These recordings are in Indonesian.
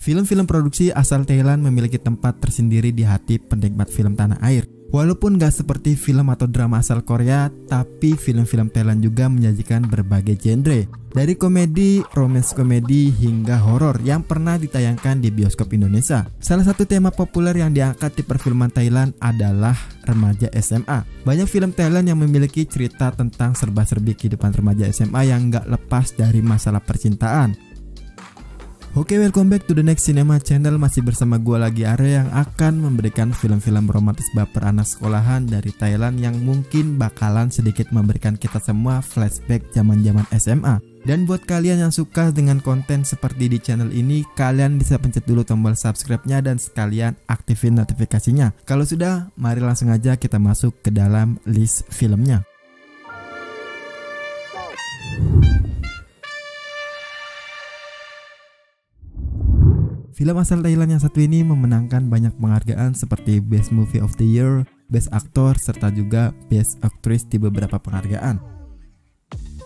Film-film produksi asal Thailand memiliki tempat tersendiri di hati penikmat film tanah air. Walaupun gak seperti film atau drama asal Korea, tapi film-film Thailand juga menyajikan berbagai genre. Dari komedi, romance komedi, hingga horor yang pernah ditayangkan di bioskop Indonesia. Salah satu tema populer yang diangkat di perfilman Thailand adalah remaja SMA. Banyak film Thailand yang memiliki cerita tentang serba-serbi kehidupan remaja SMA yang gak lepas dari masalah percintaan. Oke, welcome back to the next cinema channel. Masih bersama gua lagi Are yang akan memberikan film-film romantis baper anak sekolahan dari Thailand yang mungkin bakalan sedikit memberikan kita semua flashback zaman-zaman SMA. Dan buat kalian yang suka dengan konten seperti di channel ini, kalian bisa pencet dulu tombol subscribe-nya dan sekalian aktifin notifikasinya. Kalau sudah, mari langsung aja kita masuk ke dalam list filmnya. Film asal Thailand yang satu ini memenangkan banyak penghargaan seperti Best Movie of the Year, Best Actor, serta juga Best Actress di beberapa penghargaan.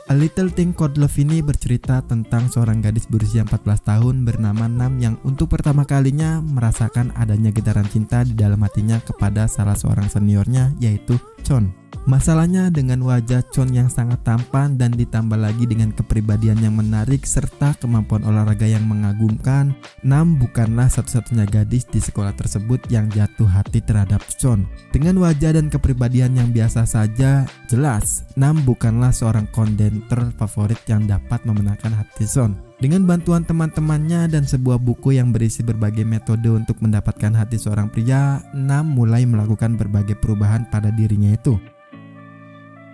A Little Thing Called Love ini bercerita tentang seorang gadis berusia 14 tahun bernama Nam yang untuk pertama kalinya merasakan adanya getaran cinta di dalam hatinya kepada salah seorang seniornya, yaitu Chon. Masalahnya dengan wajah Chon yang sangat tampan dan ditambah lagi dengan kepribadian yang menarik serta kemampuan olahraga yang mengagumkan, Nam bukanlah satu-satunya gadis di sekolah tersebut yang jatuh hati terhadap Chon. Dengan wajah dan kepribadian yang biasa saja, jelas Nam bukanlah seorang kondenter favorit yang dapat memenangkan hati Chon. Dengan bantuan teman-temannya dan sebuah buku yang berisi berbagai metode untuk mendapatkan hati seorang pria, Nam mulai melakukan berbagai perubahan pada dirinya itu.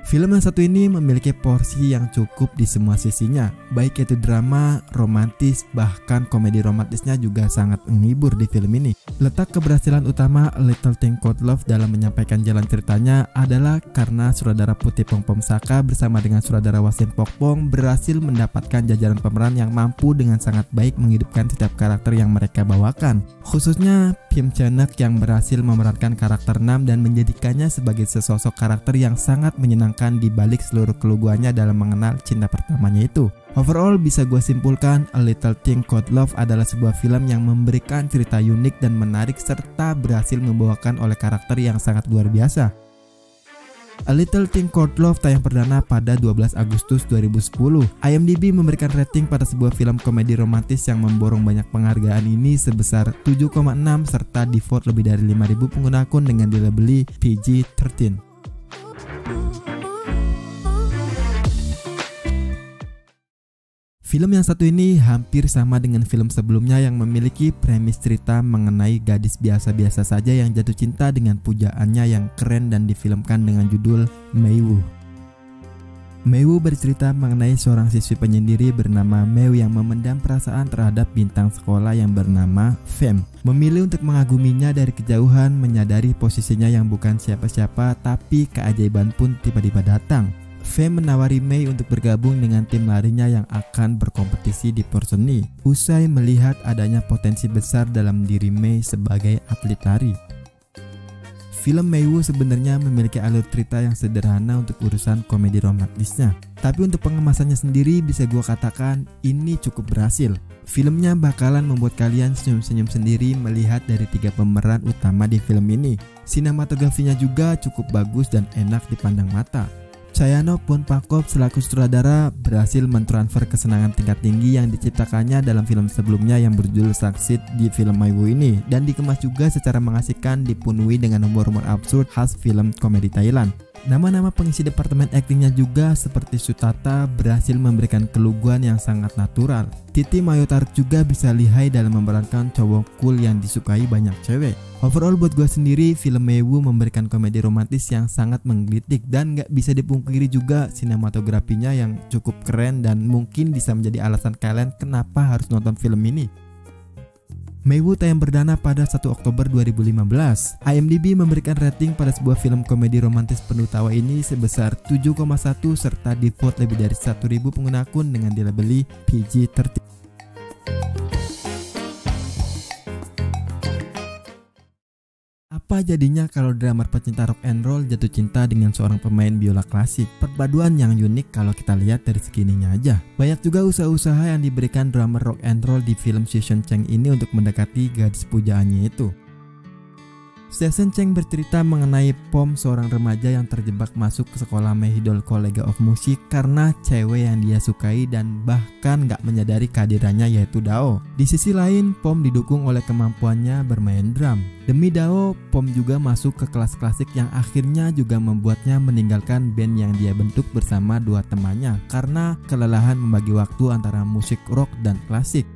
Film yang satu ini memiliki porsi yang cukup di semua sisinya, baik itu drama, romantis, bahkan komedi romantisnya juga sangat menghibur di film ini. Letak keberhasilan utama A Little Thing Called Love dalam menyampaikan jalan ceritanya adalah karena sutradara Putih Pongpom Saka bersama dengan sutradara Wasin Pokpong berhasil mendapatkan jajaran pemeran yang mampu dengan sangat baik menghidupkan setiap karakter yang mereka bawakan. Khususnya Phim Chanak yang berhasil memerankan karakter Nam dan menjadikannya sebagai sesosok karakter yang sangat menyenangkan di balik seluruh keluguannya dalam mengenal cinta pertamanya itu. Overall bisa gue simpulkan A Little Thing Called Love adalah sebuah film yang memberikan cerita unik dan menarik serta berhasil membawakan oleh karakter yang sangat luar biasa. A Little Thing Called Love tayang perdana pada 12 Agustus 2010. IMDb memberikan rating pada sebuah film komedi romantis yang memborong banyak penghargaan ini sebesar 7,6 serta di-vote lebih dari 5.000 pengguna akun dengan dilabeli PG-13. Film yang satu ini hampir sama dengan film sebelumnya yang memiliki premis cerita mengenai gadis biasa-biasa saja yang jatuh cinta dengan pujaannya yang keren dan difilmkan dengan judul Meiwoo. Meiwoo bercerita mengenai seorang siswi penyendiri bernama Meu yang memendam perasaan terhadap bintang sekolah yang bernama Fem. Memilih untuk mengaguminya dari kejauhan, menyadari posisinya yang bukan siapa-siapa, tapi keajaiban pun tiba-tiba datang. Fem menawari Mei untuk bergabung dengan tim larinya yang akan berkompetisi di Porseni. Usai melihat adanya potensi besar dalam diri Mei sebagai atlet lari. Film Meiwoo sebenarnya memiliki alur cerita yang sederhana untuk urusan komedi romantisnya. Tapi untuk pengemasannya sendiri bisa gue katakan ini cukup berhasil. Filmnya bakalan membuat kalian senyum-senyum sendiri melihat dari 3 pemeran utama di film ini. Sinematografinya juga cukup bagus dan enak dipandang mata. Chayanok Ponpakop selaku sutradara berhasil mentransfer kesenangan tingkat tinggi yang diciptakannya dalam film sebelumnya yang berjudul Succeed di film Meiwoo ini dan dikemas juga secara mengasihkan dipenuhi dengan humor-humor absurd khas film komedi Thailand. Nama-nama pengisi departemen aktingnya juga seperti Sutata berhasil memberikan keluguan yang sangat natural. Titi Mayotarik juga bisa lihai dalam memerankan cowok cool yang disukai banyak cewek. Overall buat gue sendiri film Meiwoo memberikan komedi romantis yang sangat menggelitik dan gak bisa dipungkiri juga sinematografinya yang cukup keren dan mungkin bisa menjadi alasan kalian kenapa harus nonton film ini. Meiwoo tayang perdana pada 1 Oktober 2015. IMDb memberikan rating pada sebuah film komedi romantis penuh tawa ini sebesar 7,1 serta di-vote lebih dari 1.000 pengguna akun dengan dilabeli PG-13. Apa jadinya kalau drummer pecinta rock and roll jatuh cinta dengan seorang pemain biola klasik? Perpaduan yang unik kalau kita lihat dari segininya aja. Banyak juga usaha-usaha yang diberikan drummer rock and roll di film Season Cheng ini untuk mendekati gadis pujaannya itu. Season Cheng bercerita mengenai Pom, seorang remaja yang terjebak masuk ke sekolah Mahidol College of Music karena cewek yang dia sukai dan bahkan gak menyadari kehadirannya, yaitu Dao. Di sisi lain, Pom didukung oleh kemampuannya bermain drum. Demi Dao, Pom juga masuk ke kelas klasik yang akhirnya juga membuatnya meninggalkan band yang dia bentuk bersama dua temannya karena kelelahan membagi waktu antara musik rock dan klasik.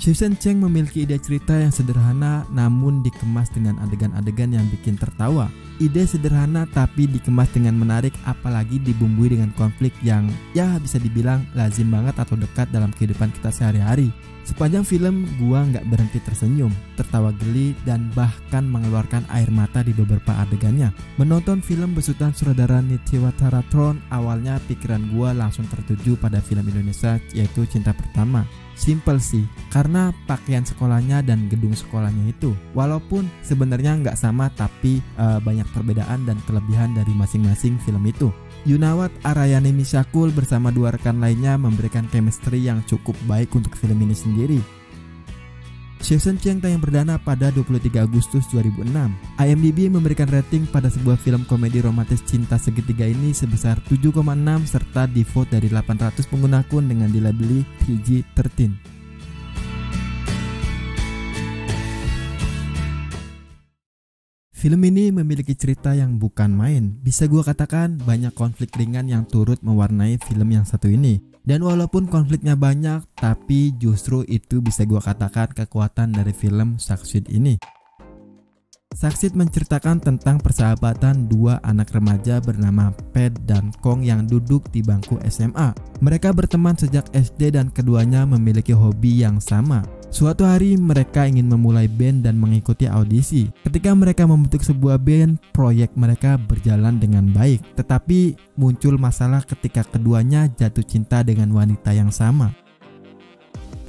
Season Cheng memiliki ide cerita yang sederhana namun dikemas dengan adegan-adegan yang bikin tertawa. Ide sederhana tapi dikemas dengan menarik, apalagi dibumbui dengan konflik yang ya bisa dibilang lazim banget atau dekat dalam kehidupan kita sehari-hari. Sepanjang film gua nggak berhenti tersenyum, tertawa geli, dan bahkan mengeluarkan air mata di beberapa adegannya. Menonton film besutan sutradara Nitya Wataratron, awalnya pikiran gua langsung tertuju pada film Indonesia yaitu Cinta Pertama. Simple sih, karena pakaian sekolahnya dan gedung sekolahnya itu, walaupun sebenarnya nggak sama tapi banyak perbedaan dan kelebihan dari masing-masing film itu. Yunawat Arayani Misakul bersama dua rekan lainnya memberikan chemistry yang cukup baik untuk film ini sendiri. Season Cheng tayang perdana pada 23 Agustus 2006. IMDb memberikan rating pada sebuah film komedi romantis cinta segitiga ini sebesar 7,6 serta di-vote dari 800 pengguna akun dengan dilabeli PG-13. Film ini memiliki cerita yang bukan main. Bisa gua katakan banyak konflik ringan yang turut mewarnai film yang satu ini. Dan walaupun konfliknya banyak, tapi justru itu bisa gua katakan kekuatan dari film Succeed ini. Succeed menceritakan tentang persahabatan dua anak remaja bernama Pat dan Kong yang duduk di bangku SMA. Mereka berteman sejak SD dan keduanya memiliki hobi yang sama. Suatu hari mereka ingin memulai band dan mengikuti audisi. Ketika mereka membentuk sebuah band, proyek mereka berjalan dengan baik. Tetapi muncul masalah ketika keduanya jatuh cinta dengan wanita yang sama.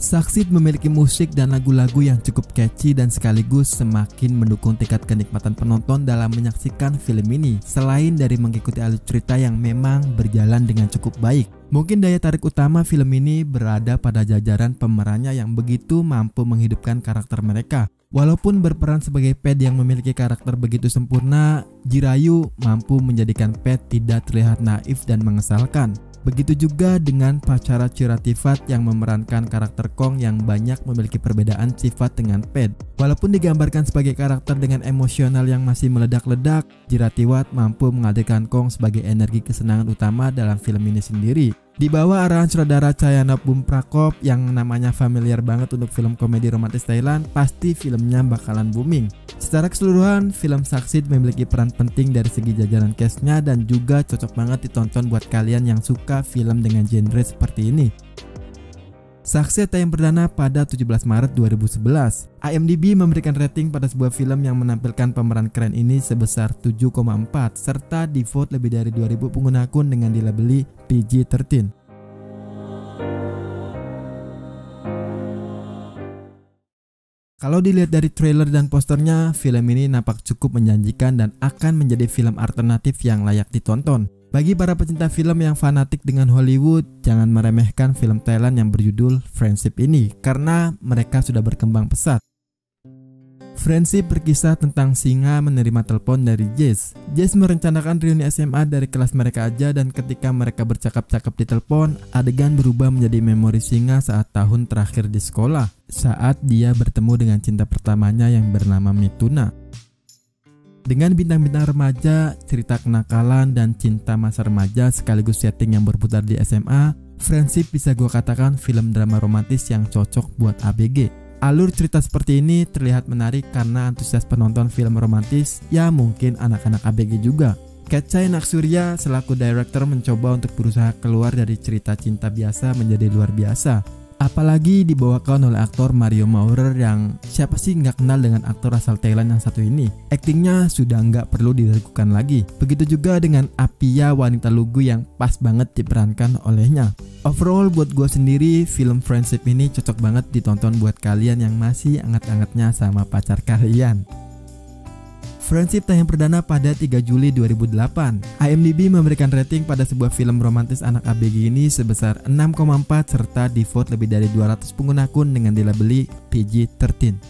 Succeed memiliki musik dan lagu-lagu yang cukup catchy dan sekaligus semakin mendukung tingkat kenikmatan penonton dalam menyaksikan film ini. Selain dari mengikuti alur cerita yang memang berjalan dengan cukup baik, mungkin daya tarik utama film ini berada pada jajaran pemerannya yang begitu mampu menghidupkan karakter mereka. Walaupun berperan sebagai Pat yang memiliki karakter begitu sempurna, Jirayu mampu menjadikan Pat tidak terlihat naif dan mengesalkan. Begitu juga dengan pacara Chiratifat yang memerankan karakter Kong yang banyak memiliki perbedaan sifat dengan Pat. Walaupun digambarkan sebagai karakter dengan emosional yang masih meledak-ledak, Chiratifat mampu menghadirkan Kong sebagai energi kesenangan utama dalam film ini sendiri. Di bawah arahan sutradara Chayana Bumprakop yang namanya familiar banget untuk film komedi romantis Thailand, pasti filmnya bakalan booming. Secara keseluruhan, film Succeed memiliki peran penting dari segi jajaran cast-nya dan juga cocok banget ditonton buat kalian yang suka film dengan genre seperti ini. Succeed tayang perdana pada 17 Maret 2011. IMDb memberikan rating pada sebuah film yang menampilkan pemeran keren ini sebesar 7,4 serta di-vote lebih dari 2000 pengguna akun dengan dilabeli PG-13. Kalau dilihat dari trailer dan posternya, film ini nampak cukup menjanjikan dan akan menjadi film alternatif yang layak ditonton. Bagi para pecinta film yang fanatik dengan Hollywood, jangan meremehkan film Thailand yang berjudul Friendship ini, karena mereka sudah berkembang pesat. Friendship berkisah tentang singa menerima telepon dari Jess. Jess merencanakan reuni SMA dari kelas mereka aja, dan ketika mereka bercakap-cakap di telepon, adegan berubah menjadi memori singa saat tahun terakhir di sekolah, saat dia bertemu dengan cinta pertamanya yang bernama Mituna. Dengan bintang-bintang remaja, cerita kenakalan, dan cinta masa remaja sekaligus setting yang berputar di SMA, Friendship bisa gue katakan film drama romantis yang cocok buat ABG. Alur cerita seperti ini terlihat menarik karena antusias penonton film romantis, ya mungkin anak-anak ABG juga. Kecai Naksurya selaku director mencoba untuk berusaha keluar dari cerita cinta biasa menjadi luar biasa. Apalagi dibawakan oleh aktor Mario Maurer yang siapa sih nggak kenal dengan aktor asal Thailand yang satu ini. Aktingnya sudah nggak perlu diragukan lagi. Begitu juga dengan Apia, wanita lugu yang pas banget diperankan olehnya. Overall buat gue sendiri, film Friendship ini cocok banget ditonton buat kalian yang masih anget-angetnya sama pacar kalian. Friendship tayang perdana pada 3 Juli 2008. IMDb memberikan rating pada sebuah film romantis anak ABG ini sebesar 6,4 serta di-vote lebih dari 200 pengguna akun dengan dilabeli PG-13.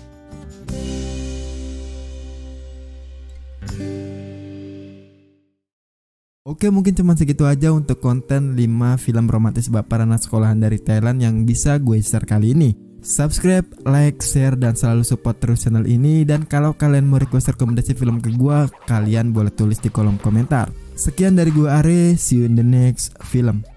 Oke, mungkin cuma segitu aja untuk konten 5 film romantis baper anak sekolahan dari Thailand yang bisa gue share kali ini. Subscribe, like, share, dan selalu support terus channel ini. Dan kalau kalian mau request rekomendasi film ke gue, kalian boleh tulis di kolom komentar. Sekian dari gue Are, see you in the next film.